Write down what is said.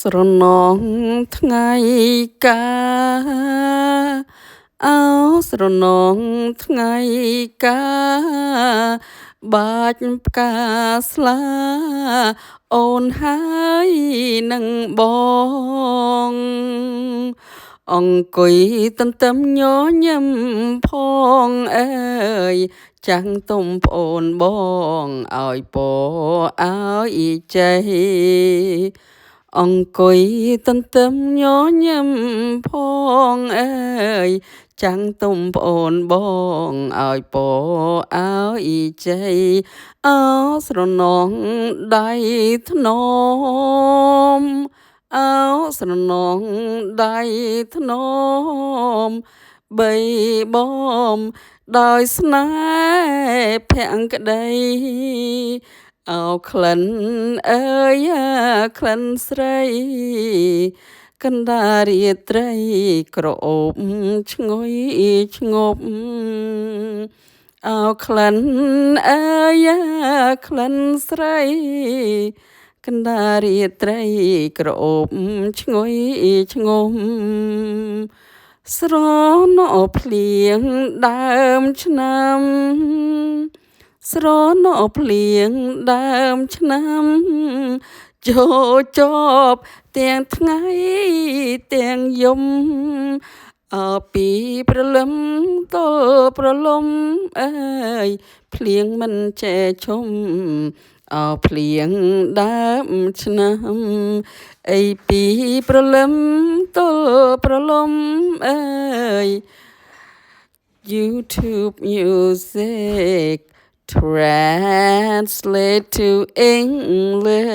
ស្រណងថ្ងៃកាអោស្រណងថ្ងៃកាបាច់ផ្កាស្លាអូនហើយនឹងបងអង្គុយទន្ទឹមញញឹមផងអើយចាំងទុំប្អូនបងឲ្យពរឲ្យជ័យអង្គុយទន្ទឹមញញឹមផងអើយចាំងទុំប្អូនបងឲ្យពរឲ្យជ័យអោស្រណងដៃធ្នមអោស្រណងដៃធ្នមបីបំដោយស្នេហ៍ភក្តីអោក្លិនអើយក្លិនស្រីកណ្ដាលរាត្រីក្រអូបឈ្ងុយឈ្ងប់អោក្លិនអើយក្លិនស្រីកណ្ដាលរាត្រីក្រអូបឈ្ងុយឈ្ងុំស្រណោភ្លៀងដើមឆ្នាំស្រណោភ្លៀងដើមឆ្នាំចូលចប់ទាំងថ្ងៃទាំងយំអើពីព្រលឹមទល់ព្រលំអើយភ្លៀងមិនចេះឈុំអោភ្លៀងដើមឆ្នាំអីពីព្រលឹមទល់ព្រលំអើយ YouTube music translate to English